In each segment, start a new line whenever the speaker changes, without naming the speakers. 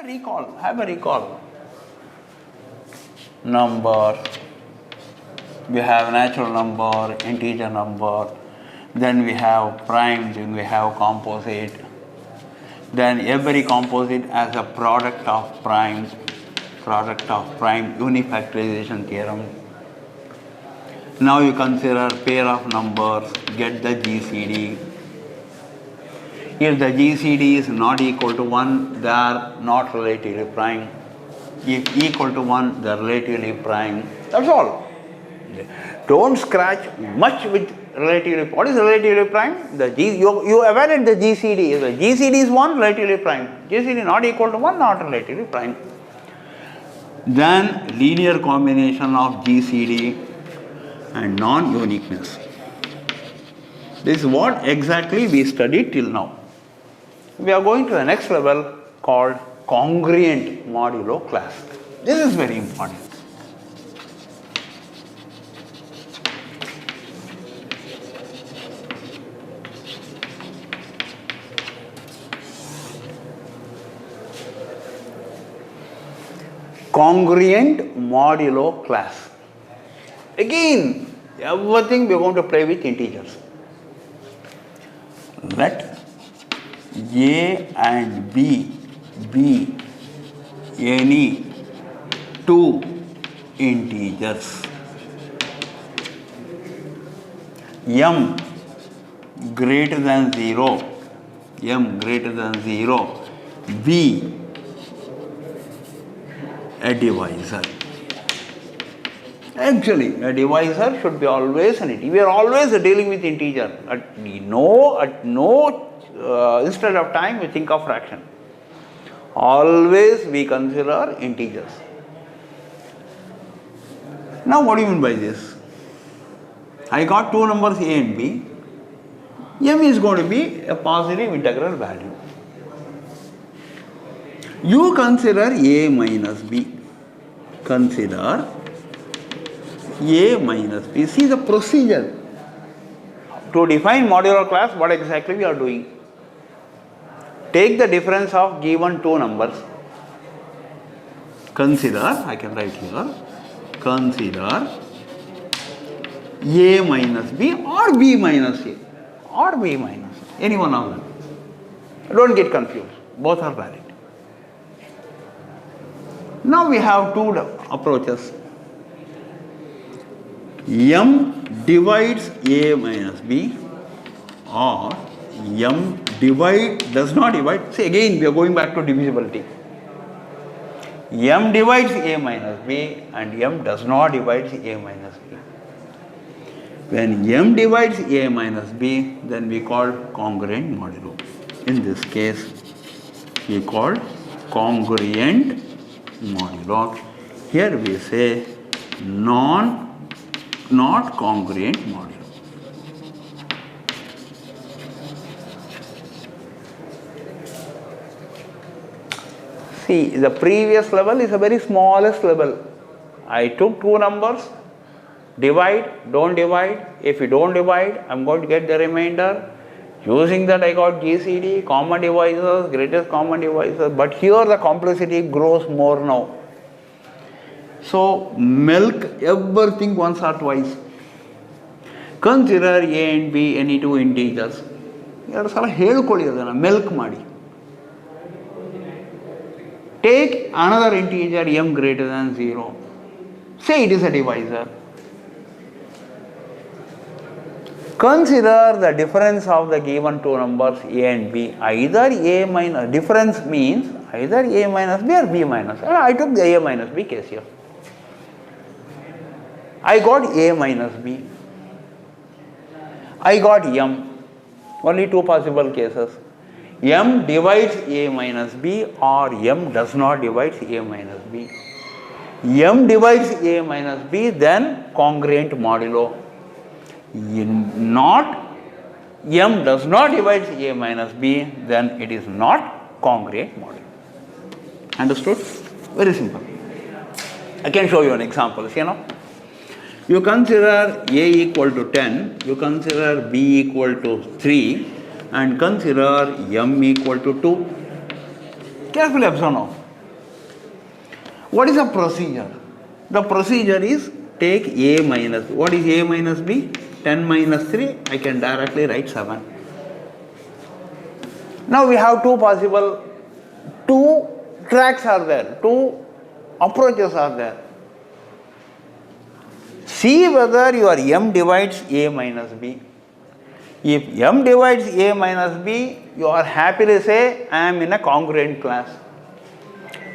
have a recall. Number, we have natural number, integer number, then we have prime, then we have composite. Then every composite has a product of prime, unifactorization theorem. Now you consider pair of numbers, get the GCD. If the GCD is not equal to 1, they are not relatively prime. If equal to 1, they are relatively prime. That's all. Don't scratch much with relatively. What is relatively prime? You evaluate the GCD. If the GCD is 1, relatively prime. GCD not equal to 1, not relatively prime. Then linear combination of GCD and non-uniqueness. This is what exactly we studied till now. We are going to the next level called congruent modulo class. This is very important. Congruent modulo class. Again, everything we are going to play with integers. Let A and B be any two integers. M greater than 0, be a divisor. Actually, a divisor should be always an integer. We are always dealing with integer. Instead of time, we think of fraction. Always we consider integers. Now, what do you mean by this? I got two numbers A and B. M is going to be a positive integral value. You consider A minus B. Consider A minus B. See the procedure. To define modular class, what exactly we are doing? Take the difference of given two numbers. Consider, I can write here, consider A minus B or B minus A or B minus A, any one of them. Don't get confused, both are valid. Now we have two approaches. M divides A minus B or M does not divide. See, again we are going back to divisibility. M divides A minus B and M does not divide A minus B. When M divides A minus B, then we call congruent modulo. In this case, we call congruent modulo. Here we say not congruent modulo. See, the previous level is a very smallest level. I took two numbers, divide, don't divide. If you don't divide, I am going to get the remainder. Using that, I got GCD, common divisors, greatest common divisor. But here the complexity grows more now. So, milk everything once or twice. Consider A and B any two integers. Milk madi. Take another integer m greater than 0. Say it is a divisor. Consider the difference of the given two numbers A and B. Either A minus, difference means either A minus B or B minus. I took the A minus B case here. I got A minus B. I got M. Only two possible cases. M divides A minus B or M does not divide A minus B. M divides A minus B, then congruent modulo. Not M does not divide A minus B, then it is not congruent modulo. Understood? Very simple. I can show you an example. You consider A equal to 10, you consider B equal to 3, and consider M equal to 2. Carefully observe now. What is the procedure? The procedure is take A minus, what is A minus B? 10 minus 3, I can directly write 7. Now we have two tracks are there, two approaches are there. See whether your M divides A minus B. If M divides A minus B, you are happily say, I am in a congruent class.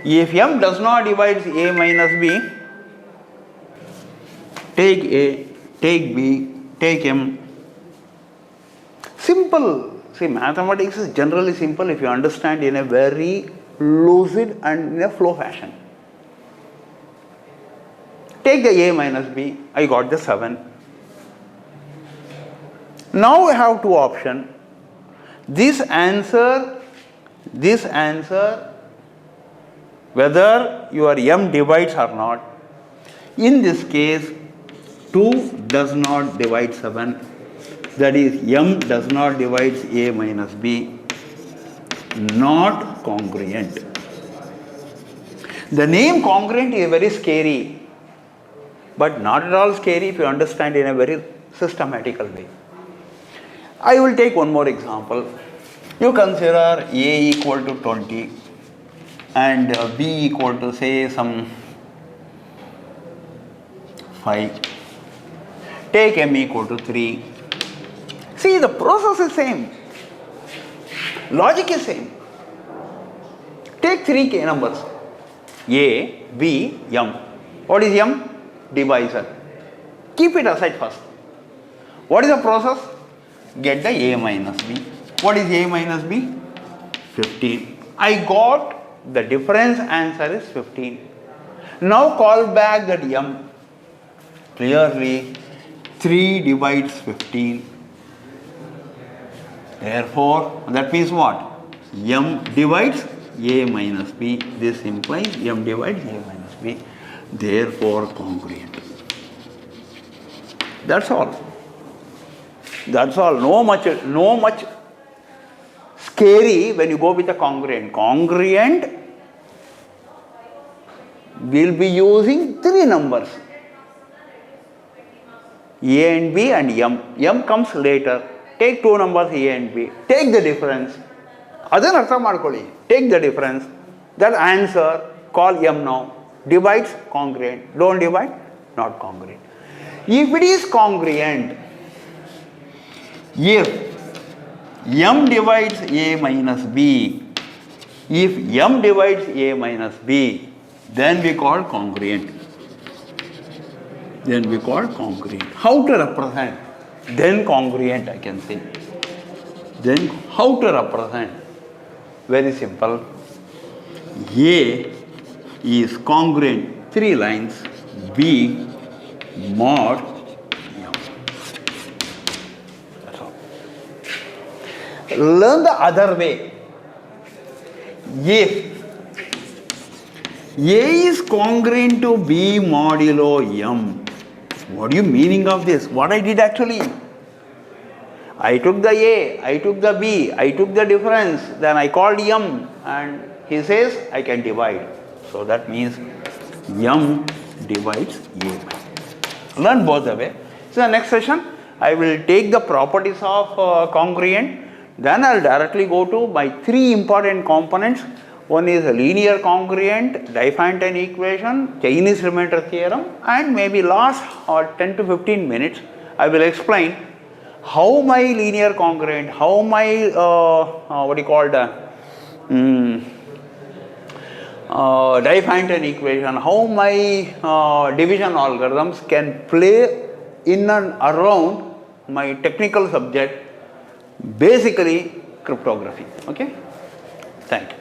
If M does not divide A minus B, take A, take B, take M. Simple. See, mathematics is generally simple if you understand in a very lucid and in a flow fashion. Take the A minus B, I got the 7. Now we have two options. This answer, whether your M divides or not. In this case, 2 does not divide 7. That is, M does not divide A minus B. Not congruent. The name congruent is very scary, but not at all scary if you understand in a very systematical way. I will take one more example. You consider A equal to 20 and B equal to say some 5. Take M equal to 3. See, the process is same. Logic is same. Take 3 k numbers. A, B, M. What is M? Divisor. Keep it aside first. What is the process? Get the A minus B. What is A minus B? 15. I got the difference answer is 15. Now call back that M. Clearly 3 divides 15. Therefore, that means what? M divides A minus B. This implies M divides A minus B. Therefore, congruent. That's all. That's all. No much scary when you go with a congruent. Congruent will be using 3 numbers. A and B and M. M comes later. Take 2 numbers A and B. Take the difference. Adan artha madkoli. Take the difference. That answer, call M now. Divides, congruent. Don't divide, not congruent. If it is congruent, if M divides A minus B, if M divides A minus B, then we call congruent. Then we call congruent. How to represent? Then congruent I can say. Then how to represent? Very simple. A is congruent 3 lines, B mod M. That's all. Learn the other way. If A is congruent to B modulo M, what is the meaning of this? What I did actually? I took the A, I took the B, I took the difference, then I called M and he says I can divide. So that means M divides A. Learn both the way. So the next session I will take the properties of congruent, then I will directly go to my 3 important components. One is a linear congruent, Diophantine equation, Chinese remainder theorem, and maybe last 10 to 15 minutes I will explain how my linear congruent, how my Diophantine equation, how my division algorithms can play in and around my technical subject, basically cryptography. Okay? Thank you.